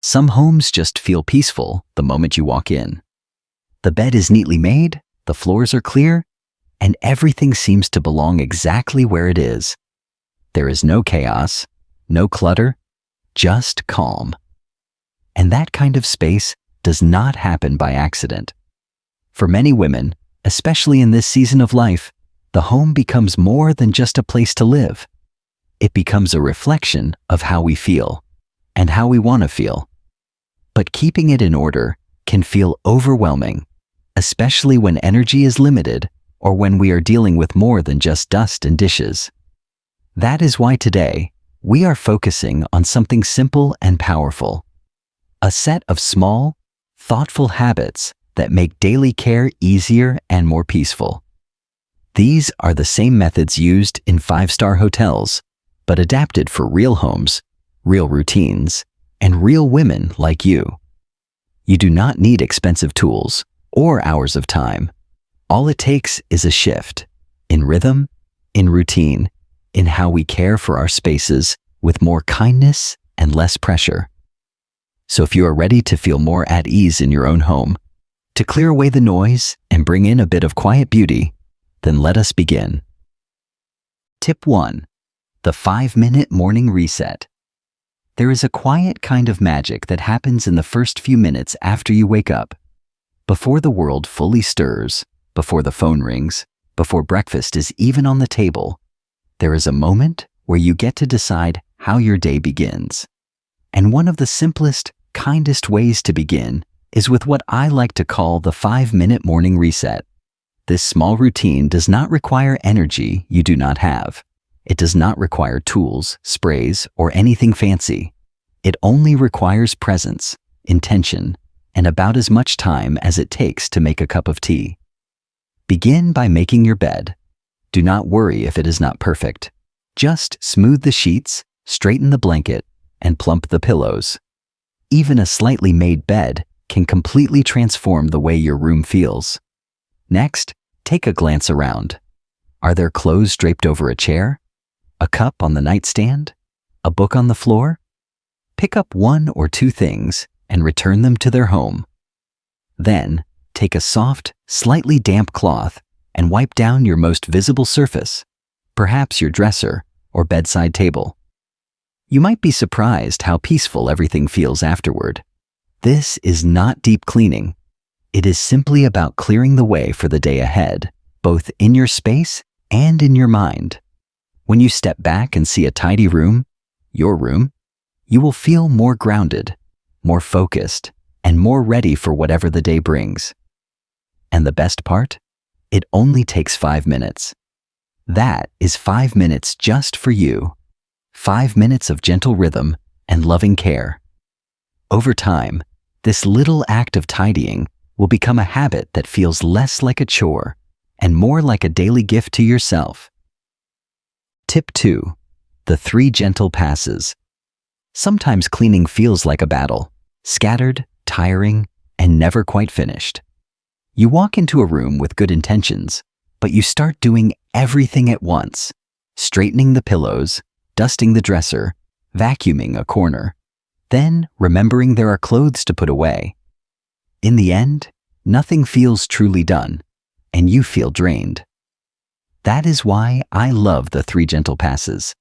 Some homes just feel peaceful the moment you walk in. The bed is neatly made, the floors are clear, and everything seems to belong exactly where it is. There is no chaos, no clutter, just calm. And that kind of space does not happen by accident. For many women, especially in this season of life, the home becomes more than just a place to live. It becomes a reflection of how we feel and how we want to feel. But keeping it in order can feel overwhelming, especially when energy is limited or when we are dealing with more than just dust and dishes. That is why today, we are focusing on something simple and powerful. A set of small, thoughtful habits that make daily care easier and more peaceful. These are the same methods used in five-star hotels, but adapted for real homes, real routines, and real women like you. You do not need expensive tools or hours of time. All it takes is a shift in rhythm, in routine, in how we care for our spaces with more kindness and less pressure. So if you are ready to feel more at ease in your own home, to clear away the noise and bring in a bit of quiet beauty, then let us begin. Tip 1. The 5-minute morning reset. There is a quiet kind of magic that happens in the first few minutes after you wake up. Before the world fully stirs, before the phone rings, before breakfast is even on the table, there is a moment where you get to decide how your day begins. And one of the simplest, kindest ways to begin is with what I like to call the 5-minute morning reset. This small routine does not require energy you do not have. It does not require tools, sprays, or anything fancy. It only requires presence, intention, and about as much time as it takes to make a cup of tea. Begin by making your bed. Do not worry if it is not perfect. Just smooth the sheets, straighten the blanket, and plump the pillows. Even a slightly made bed can completely transform the way your room feels. Next, take a glance around. Are there clothes draped over a chair? A cup on the nightstand? A book on the floor? Pick up one or two things and return them to their home. Then, take a soft, slightly damp cloth and wipe down your most visible surface, perhaps your dresser or bedside table. You might be surprised how peaceful everything feels afterward. This is not deep cleaning. It is simply about clearing the way for the day ahead, both in your space and in your mind. When you step back and see a tidy room, your room, you will feel more grounded, more focused, and more ready for whatever the day brings. And the best part? It only takes 5 minutes. That is 5 minutes just for you. 5 minutes of gentle rhythm and loving care. Over time, this little act of tidying will become a habit that feels less like a chore and more like a daily gift to yourself. Tip 2. The 3 gentle passes. Sometimes cleaning feels like a battle, scattered, tiring, and never quite finished. You walk into a room with good intentions, but you start doing everything at once, straightening the pillows, dusting the dresser, vacuuming a corner, then remembering there are clothes to put away. In the end, nothing feels truly done, and you feel drained. That is why I love the 3 gentle passes.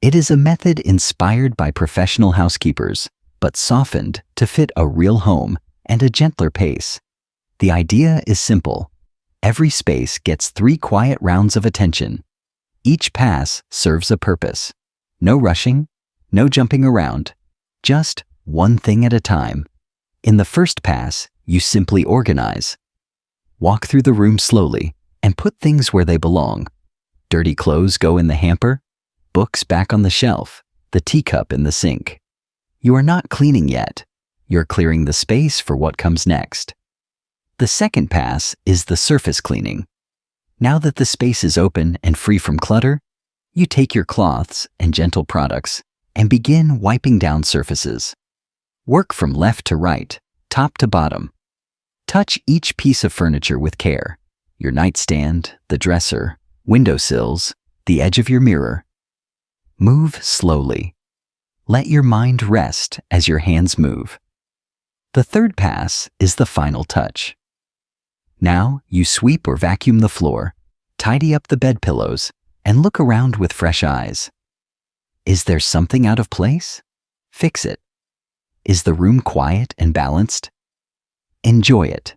It is a method inspired by professional housekeepers, but softened to fit a real home and a gentler pace. The idea is simple. Every space gets 3 quiet rounds of attention. Each pass serves a purpose. No rushing, no jumping around, just one thing at a time. In the first pass, you simply organize. Walk through the room slowly and put things where they belong. Dirty clothes go in the hamper, books back on the shelf, the teacup in the sink. You are not cleaning yet. You're clearing the space for what comes next. The second pass is the surface cleaning. Now that the space is open and free from clutter, you take your cloths and gentle products and begin wiping down surfaces. Work from left to right, top to bottom. Touch each piece of furniture with care. Your nightstand, the dresser, windowsills, the edge of your mirror. Move slowly. Let your mind rest as your hands move. The third pass is the final touch. Now you sweep or vacuum the floor, tidy up the bed pillows, and look around with fresh eyes. Is there something out of place? Fix it. Is the room quiet and balanced? Enjoy it.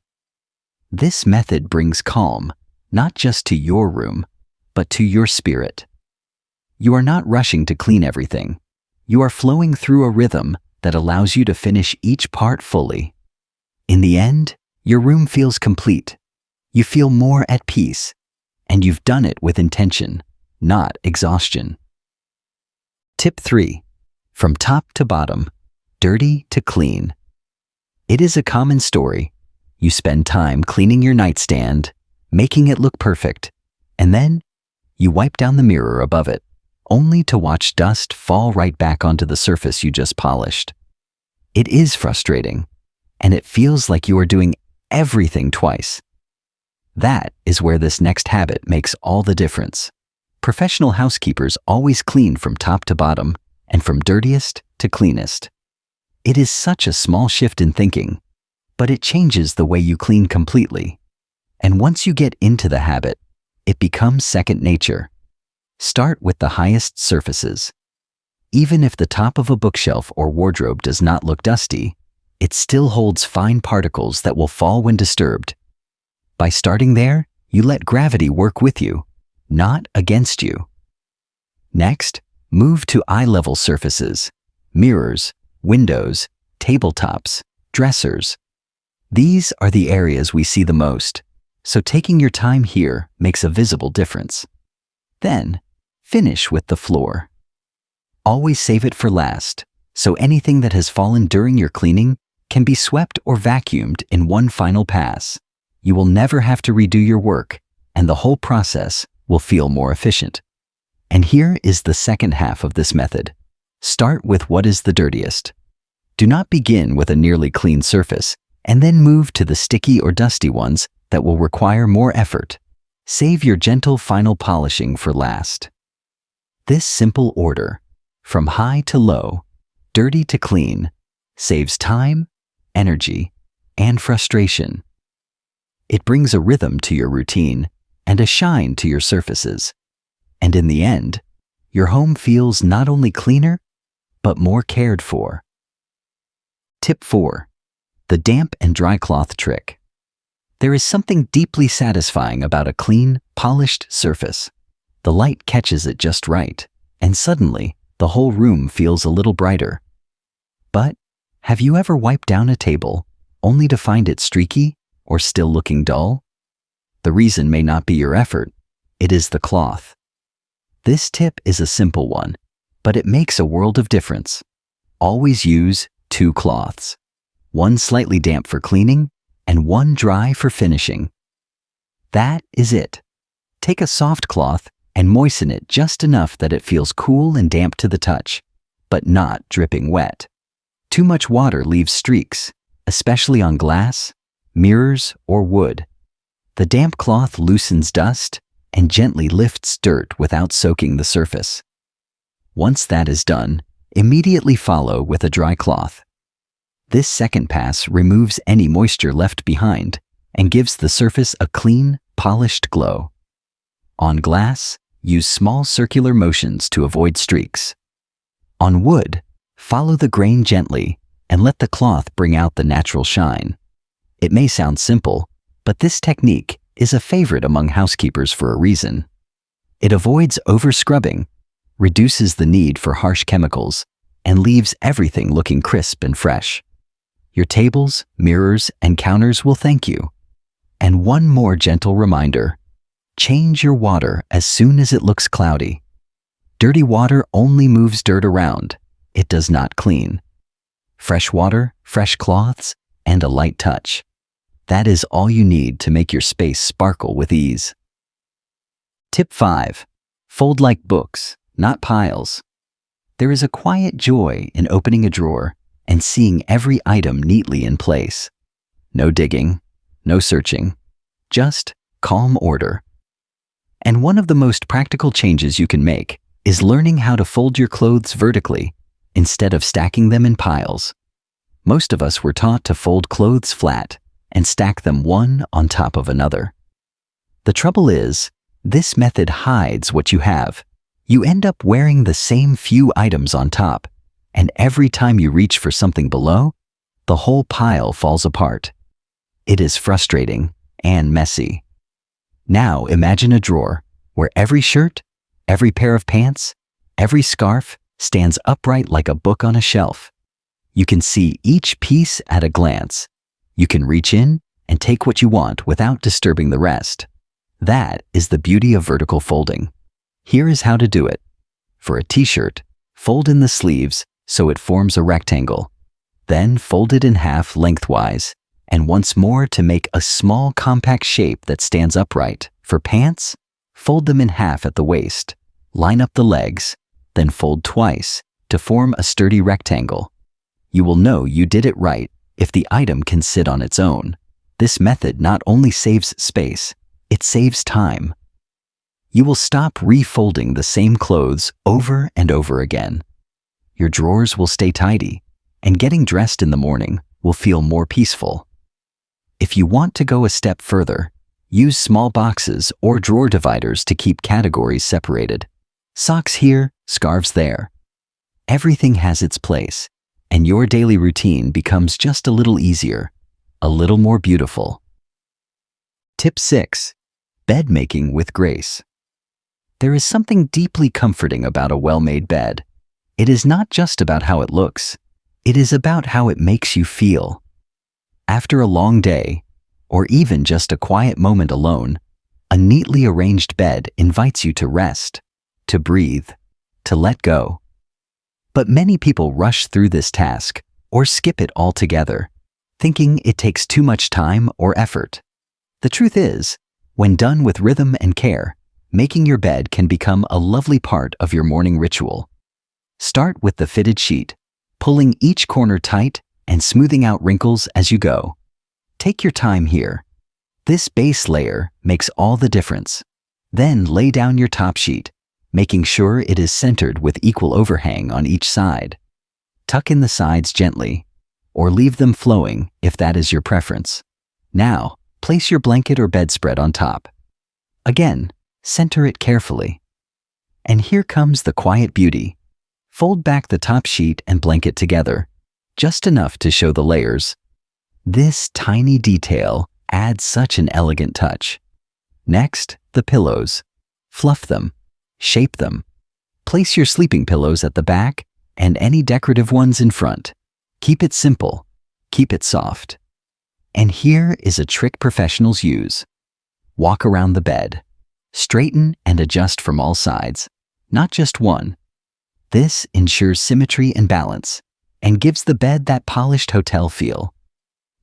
This method brings calm, not just to your room, but to your spirit. You are not rushing to clean everything. You are flowing through a rhythm that allows you to finish each part fully. In the end, your room feels complete. You feel more at peace, and you've done it with intention, not exhaustion. Tip 3. From top to bottom, dirty to clean. It is a common story. You spend time cleaning your nightstand, making it look perfect, and then you wipe down the mirror above it, only to watch dust fall right back onto the surface you just polished. It is frustrating, and it feels like you are doing everything twice. That is where this next habit makes all the difference. Professional housekeepers always clean from top to bottom and from dirtiest to cleanest. It is such a small shift in thinking, but it changes the way you clean completely. And once you get into the habit, it becomes second nature. Start with the highest surfaces. Even if the top of a bookshelf or wardrobe does not look dusty, it still holds fine particles that will fall when disturbed. By starting there, you let gravity work with you, not against you. Next, move to eye-level surfaces: mirrors, windows, tabletops, dressers. These are the areas we see the most, so taking your time here makes a visible difference. Then, finish with the floor. Always save it for last, so anything that has fallen during your cleaning can be swept or vacuumed in one final pass. You will never have to redo your work, and the whole process will feel more efficient. And here is the second half of this method. Start with what is the dirtiest. Do not begin with a nearly clean surface and then move to the sticky or dusty ones that will require more effort. Save your gentle final polishing for last. This simple order, from high to low, dirty to clean, saves time, energy, and frustration. It brings a rhythm to your routine and a shine to your surfaces. And in the end, your home feels not only cleaner, but more cared for. Tip 4. The damp and dry cloth trick. There is something deeply satisfying about a clean, polished surface. The light catches it just right, and suddenly, the whole room feels a little brighter. But have you ever wiped down a table only to find it streaky or still looking dull? The reason may not be your effort, it is the cloth. This tip is a simple one, but it makes a world of difference. Always use 2 cloths, one slightly damp for cleaning and one dry for finishing. That is it. Take a soft cloth and moisten it just enough that it feels cool and damp to the touch, but not dripping wet. Too much water leaves streaks, especially on glass, mirrors, or wood. The damp cloth loosens dust and gently lifts dirt without soaking the surface. Once that is done, immediately follow with a dry cloth. This second pass removes any moisture left behind and gives the surface a clean, polished glow. On glass, use small circular motions to avoid streaks. On wood, follow the grain gently and let the cloth bring out the natural shine. It may sound simple, but this technique is a favorite among housekeepers for a reason. It avoids over-scrubbing, reduces the need for harsh chemicals, and leaves everything looking crisp and fresh. Your tables, mirrors, and counters will thank you. And one more gentle reminder: change your water as soon as it looks cloudy. Dirty water only moves dirt around. It does not clean. Fresh water, fresh cloths, and a light touch. That is all you need to make your space sparkle with ease. Tip 5. Fold like books, not piles. There is a quiet joy in opening a drawer and seeing every item neatly in place. No digging, no searching, just calm order. And one of the most practical changes you can make is learning how to fold your clothes vertically instead of stacking them in piles. Most of us were taught to fold clothes flat and stack them one on top of another. The trouble is, this method hides what you have. You end up wearing the same few items on top, and every time you reach for something below, the whole pile falls apart. It is frustrating and messy. Now imagine a drawer where every shirt, every pair of pants, every scarf stands upright like a book on a shelf. You can see each piece at a glance. You can reach in and take what you want without disturbing the rest. That is the beauty of vertical folding. Here is how to do it. For a t-shirt, fold in the sleeves so it forms a rectangle. Then fold it in half lengthwise, and once more to make a small compact shape that stands upright. For pants, fold them in half at the waist. Line up the legs, then fold twice to form a sturdy rectangle. You will know you did it right if the item can sit on its own. This method not only saves space, it saves time. You will stop refolding the same clothes over and over again. Your drawers will stay tidy, and getting dressed in the morning will feel more peaceful. If you want to go a step further, use small boxes or drawer dividers to keep categories separated. Socks here, scarves there. Everything has its place, and your daily routine becomes just a little easier, a little more beautiful. Tip 6. Bed making with grace. There is something deeply comforting about a well-made bed. It is not just about how it looks. It is about how it makes you feel. After a long day, or even just a quiet moment alone, a neatly arranged bed invites you to rest, to breathe, to let go. But many people rush through this task or skip it altogether, thinking it takes too much time or effort. The truth is, when done with rhythm and care, making your bed can become a lovely part of your morning ritual. Start with the fitted sheet, pulling each corner tight and smoothing out wrinkles as you go. Take your time here. This base layer makes all the difference. Then lay down your top sheet, making sure it is centered with equal overhang on each side. Tuck in the sides gently, or leave them flowing if that is your preference. Now, place your blanket or bedspread on top. Again, center it carefully. And here comes the quiet beauty. Fold back the top sheet and blanket together, just enough to show the layers. This tiny detail adds such an elegant touch. Next, the pillows. Fluff them, shape them. Place your sleeping pillows at the back and any decorative ones in front. Keep it simple, keep it soft. And here is a trick professionals use. Walk around the bed. Straighten and adjust from all sides, not just one. This ensures symmetry and balance, and gives the bed that polished hotel feel.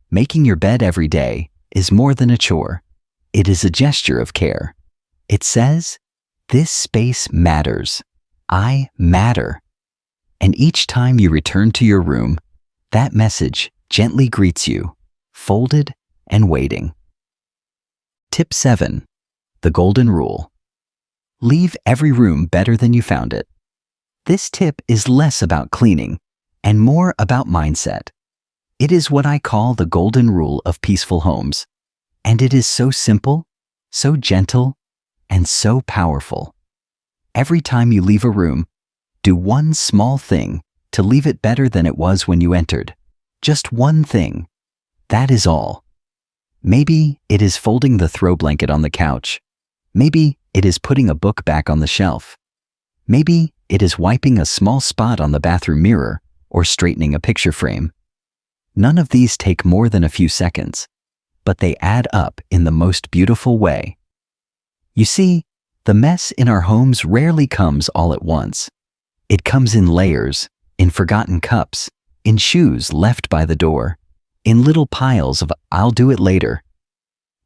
Making your bed every day is more than a chore. It is a gesture of care. It says, this space matters. I matter. And each time you return to your room, that message gently greets you, folded and waiting. Tip 7. The golden rule. Leave every room better than you found it. This tip is less about cleaning and more about mindset. It is what I call the golden rule of peaceful homes. And it is so simple, so gentle, and so powerful. Every time you leave a room, do one small thing to leave it better than it was when you entered. Just one thing. That is all. Maybe it is folding the throw blanket on the couch. Maybe it is putting a book back on the shelf. Maybe it is wiping a small spot on the bathroom mirror or straightening a picture frame. None of these take more than a few seconds, but they add up in the most beautiful way. You see, the mess in our homes rarely comes all at once. It comes in layers, in forgotten cups, in shoes left by the door, in little piles of "I'll do it later."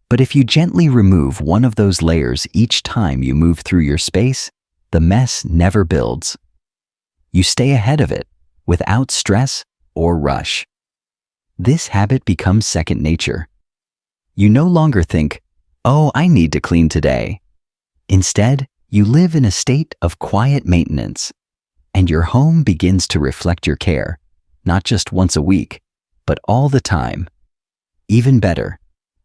But if you gently remove one of those layers each time you move through your space, the mess never builds. You stay ahead of it, without stress or rush. This habit becomes second nature. You no longer think, "Oh, I need to clean today." Instead, you live in a state of quiet maintenance, and your home begins to reflect your care, not just once a week, but all the time. Even better,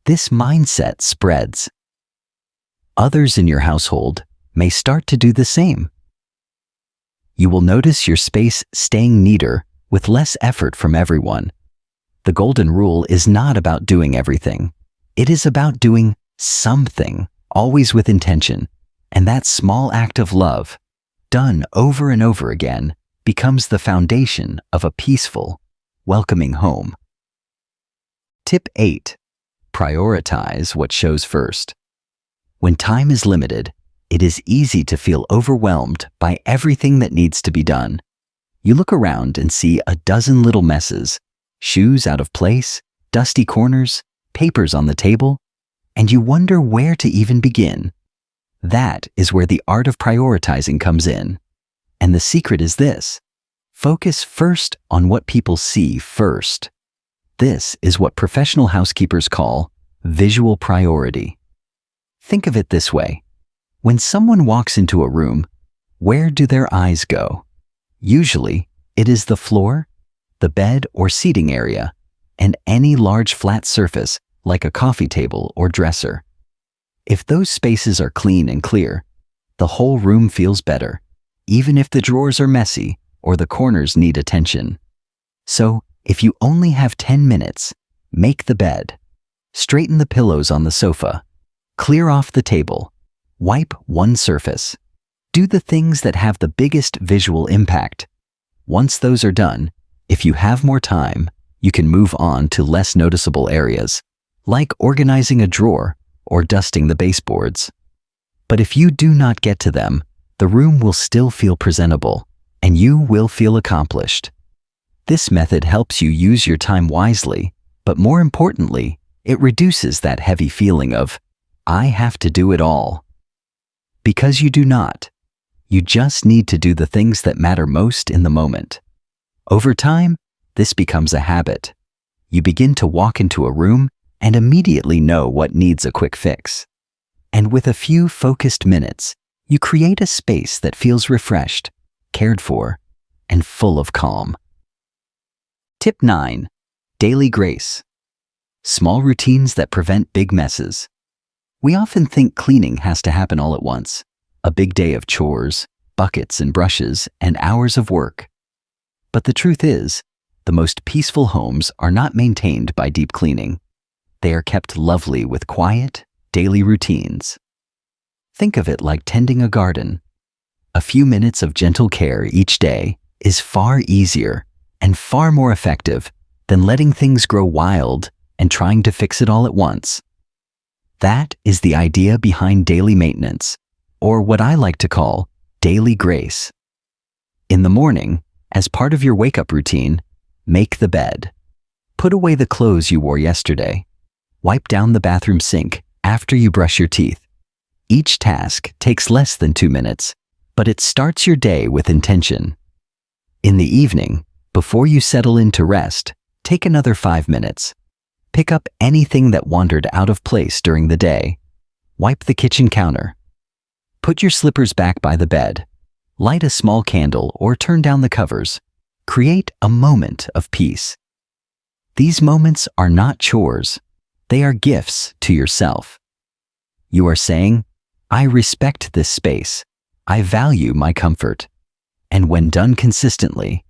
this mindset spreads. Others in your household may start to do the same. You will notice your space staying neater with less effort from everyone. The golden rule is not about doing everything. It is about doing something, always with intention. And that small act of love, done over and over again, becomes the foundation of a peaceful, welcoming home. Tip 8. Prioritize what shows first. When time is limited, it is easy to feel overwhelmed by everything that needs to be done. You look around and see a dozen little messes, shoes out of place, dusty corners, papers on the table, and you wonder where to even begin. That is where the art of prioritizing comes in. And the secret is this: focus first on what people see first. This is what professional housekeepers call visual priority. Think of it this way. When someone walks into a room, where do their eyes go? Usually, it is the floor, the bed or seating area, and any large flat surface like a coffee table or dresser. If those spaces are clean and clear, the whole room feels better, even if the drawers are messy or the corners need attention. So, if you only have 10 minutes, make the bed, straighten the pillows on the sofa, clear off the table, wipe one surface. Do the things that have the biggest visual impact. Once those are done, if you have more time, you can move on to less noticeable areas, like organizing a drawer or dusting the baseboards. But if you do not get to them, the room will still feel presentable, and you will feel accomplished. This method helps you use your time wisely, but more importantly, it reduces that heavy feeling of, I have to do it all. Because you do not. You just need to do the things that matter most in the moment. Over time, this becomes a habit. You begin to walk into a room and immediately know what needs a quick fix. And with a few focused minutes, you create a space that feels refreshed, cared for, and full of calm. Tip 9. Daily grace. Small routines that prevent big messes. We often think cleaning has to happen all at once. A big day of chores, buckets and brushes, and hours of work. But the truth is, the most peaceful homes are not maintained by deep cleaning. They are kept lovely with quiet, daily routines. Think of it like tending a garden. A few minutes of gentle care each day is far easier and far more effective than letting things grow wild and trying to fix it all at once. That is the idea behind daily maintenance, or what I like to call daily grace. In the morning, as part of your wake-up routine, make the bed. Put away the clothes you wore yesterday. Wipe down the bathroom sink after you brush your teeth. Each task takes less than 2 minutes, but it starts your day with intention. In the evening, before you settle in to rest, take another 5 minutes. Pick up anything that wandered out of place during the day. Wipe the kitchen counter. Put your slippers back by the bed. Light a small candle or turn down the covers. Create a moment of peace. These moments are not chores. They are gifts to yourself. You are saying, I respect this space. I value my comfort. And when done consistently,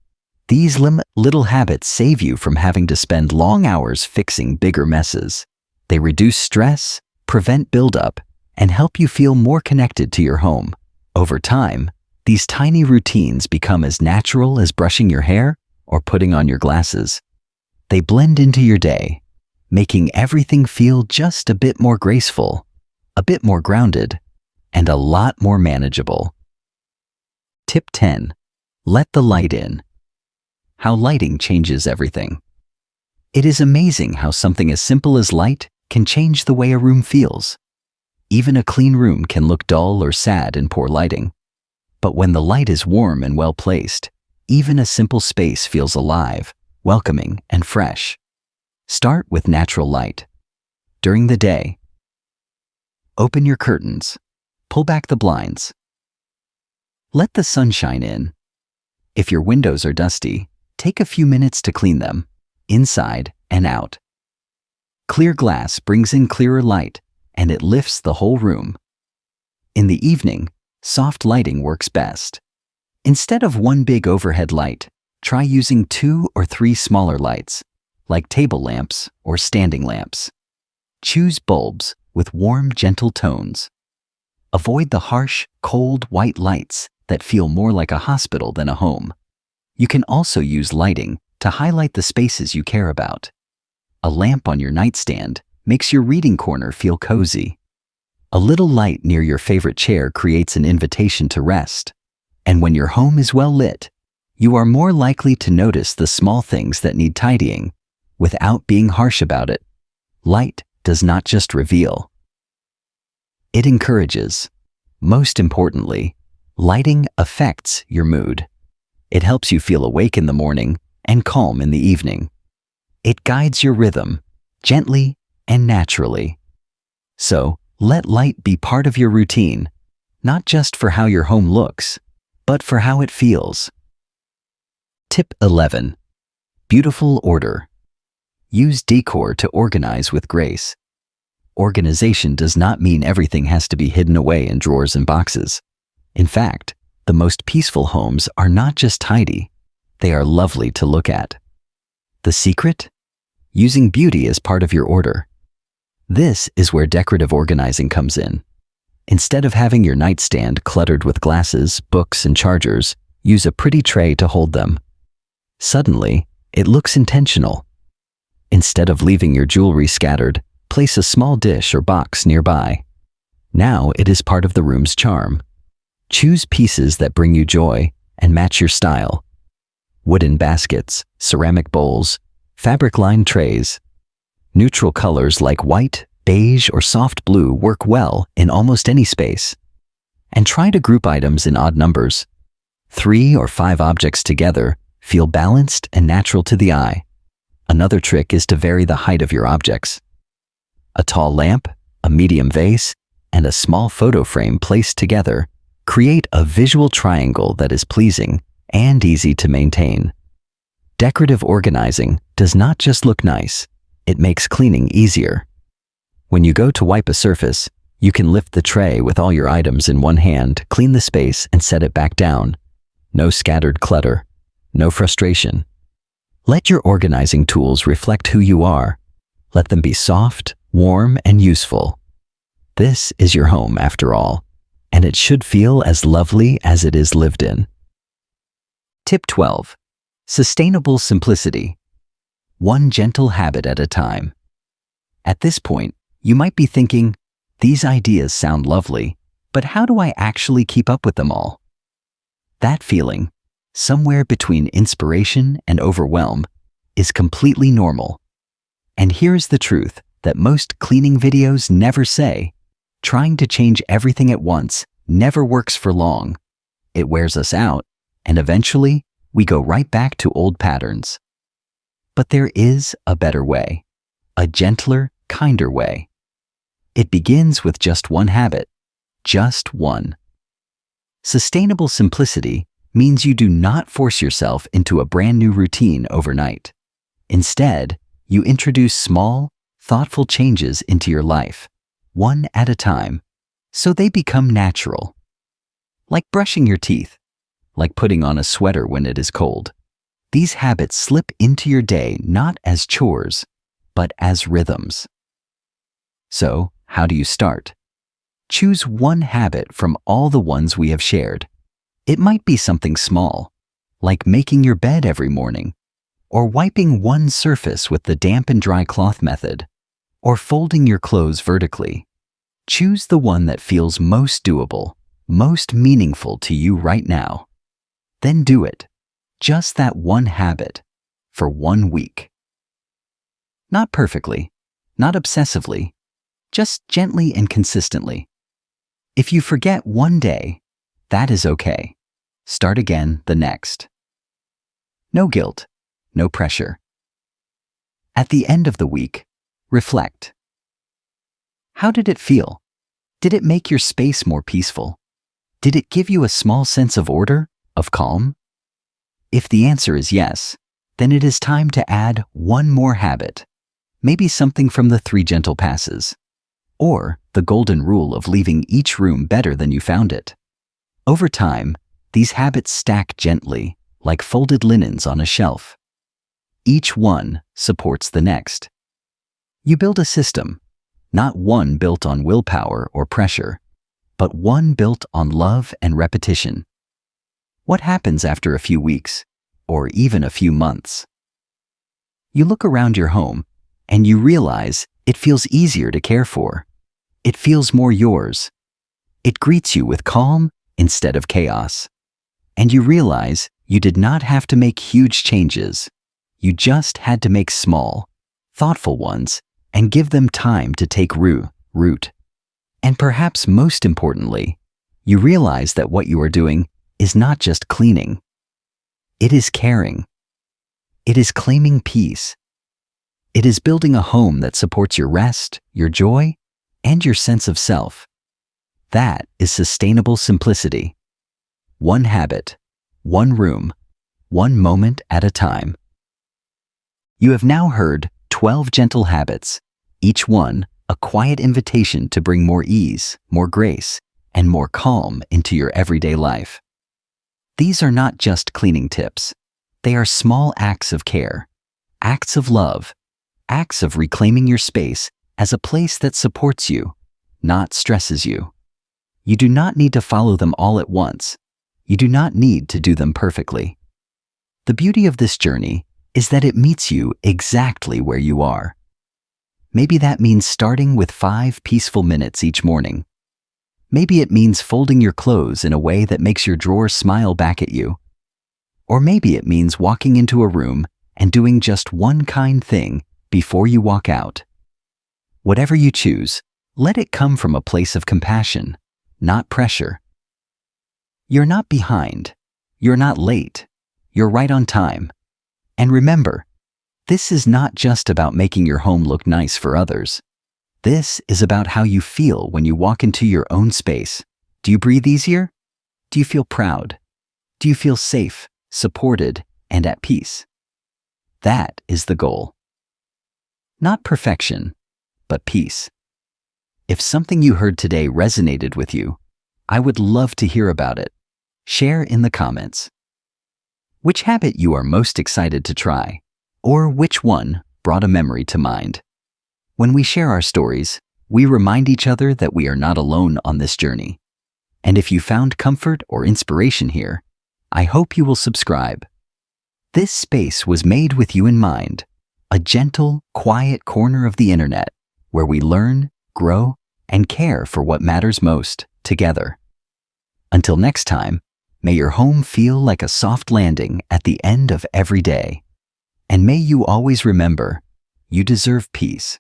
these little habits save you from having to spend long hours fixing bigger messes. They reduce stress, prevent buildup, and help you feel more connected to your home. Over time, these tiny routines become as natural as brushing your hair or putting on your glasses. They blend into your day, making everything feel just a bit more graceful, a bit more grounded, and a lot more manageable. Tip 10. Let the light in. How lighting changes everything. It is amazing how something as simple as light can change the way a room feels. Even a clean room can look dull or sad in poor lighting. But when the light is warm and well placed, even a simple space feels alive, welcoming, and fresh. Start with natural light. During the day, open your curtains. Pull back the blinds. Let the sunshine in. If your windows are dusty, take a few minutes to clean them. inside and out. Clear glass brings in clearer light, and it lifts the whole room. In the evening, soft lighting works best. Instead of one big overhead light, try using 2 or 3 smaller lights, like table lamps or standing lamps. Choose bulbs with warm, gentle tones. Avoid the harsh, cold, white lights that feel more like a hospital than a home. You can also use lighting to highlight the spaces you care about. A lamp on your nightstand makes your reading corner feel cozy. A little light near your favorite chair creates an invitation to rest. And when your home is well lit, you are more likely to notice the small things that need tidying without being harsh about it. Light does not just reveal. It encourages. Most importantly, lighting affects your mood. It helps you feel awake in the morning and calm in the evening. It guides your rhythm, gently and naturally. So, let light be part of your routine, not just for how your home looks, but for how it feels. Tip 11. Beautiful order. Use decor to organize with grace. Organization does not mean everything has to be hidden away in drawers and boxes. In fact, the most peaceful homes are not just tidy, they are lovely to look at. The secret? Using beauty as part of your order. This is where decorative organizing comes in. Instead of having your nightstand cluttered with glasses, books, and chargers, use a pretty tray to hold them. Suddenly, it looks intentional. Instead of leaving your jewelry scattered, place a small dish or box nearby. Now it is part of the room's charm. Choose pieces that bring you joy and match your style. Wooden baskets, ceramic bowls, fabric-lined trays. Neutral colors like white, beige, or soft blue work well in almost any space. And try to group items in odd numbers. 3 or 5 objects together feel balanced and natural to the eye. Another trick is to vary the height of your objects. A tall lamp, a medium vase, and a small photo frame placed together create a visual triangle that is pleasing and easy to maintain. Decorative organizing does not just look nice, it makes cleaning easier. When you go to wipe a surface, you can lift the tray with all your items in one hand, clean the space, and set it back down. No scattered clutter, no frustration. Let your organizing tools reflect who you are. Let them be soft, warm, and useful. This is your home after all, and it should feel as lovely as it is lived in. Tip 12. Sustainable simplicity. One gentle habit at a time. At this point, you might be thinking, these ideas sound lovely, but how do I actually keep up with them all? That feeling, somewhere between inspiration and overwhelm, is completely normal. And here's the truth that most cleaning videos never say. Trying to change everything at once never works for long. It wears us out, and eventually, we go right back to old patterns. But there is a better way, a gentler, kinder way. It begins with just one habit, just one. Sustainable simplicity means you do not force yourself into a brand new routine overnight. Instead, you introduce small, thoughtful changes into your life, one at a time, so they become natural. Like brushing your teeth, like putting on a sweater when it is cold. These habits slip into your day not as chores, but as rhythms. So, how do you start? Choose one habit from all the ones we have shared. It might be something small, like making your bed every morning, or wiping one surface with the damp and dry cloth method, or folding your clothes vertically. Choose the one that feels most doable, most meaningful to you right now. Then do it. Just that one habit, for 1 week. Not perfectly, not obsessively, just gently and consistently. If you forget one day, that is okay. Start again the next. No guilt, no pressure. At the end of the week, reflect. How did it feel? Did it make your space more peaceful? Did it give you a small sense of order, of calm? If the answer is yes, then it is time to add one more habit. Maybe something from the 3 gentle passes, or the golden rule of leaving each room better than you found it. Over time, these habits stack gently, like folded linens on a shelf. Each one supports the next. You build a system, not one built on willpower or pressure, but one built on love and repetition. What happens after a few weeks, or even a few months? You look around your home, and you realize it feels easier to care for. It feels more yours. It greets you with calm instead of chaos. And you realize you did not have to make huge changes. You just had to make small, thoughtful ones and give them time to take root. And perhaps most importantly, you realize that what you are doing is not just cleaning. It is caring. It is claiming peace. It is building a home that supports your rest, your joy, and your sense of self. That is sustainable simplicity. One habit, one room, one moment at a time. You have now heard 12 gentle habits, each one a quiet invitation to bring more ease, more grace, and more calm into your everyday life. These are not just cleaning tips. They are small acts of care, acts of love, acts of reclaiming your space as a place that supports you, not stresses you. You do not need to follow them all at once. You do not need to do them perfectly. The beauty of this journey is that it meets you exactly where you are. Maybe that means starting with 5 peaceful minutes each morning. Maybe it means folding your clothes in a way that makes your drawers smile back at you. Or maybe it means walking into a room and doing just one kind thing before you walk out. Whatever you choose, let it come from a place of compassion, not pressure. You're not behind. You're not late. You're right on time. And remember, this is not just about making your home look nice for others. This is about how you feel when you walk into your own space. Do you breathe easier? Do you feel proud? Do you feel safe, supported, and at peace? That is the goal. Not perfection, but peace. If something you heard today resonated with you, I would love to hear about it. Share in the comments. Which habit you are most excited to try, or which one brought a memory to mind? When we share our stories, we remind each other that we are not alone on this journey. And if you found comfort or inspiration here, I hope you will subscribe. This space was made with you in mind, a gentle, quiet corner of the internet where we learn, grow, and care for what matters most together. Until next time, may your home feel like a soft landing at the end of every day. And may you always remember, you deserve peace,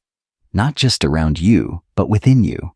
not just around you, but within you.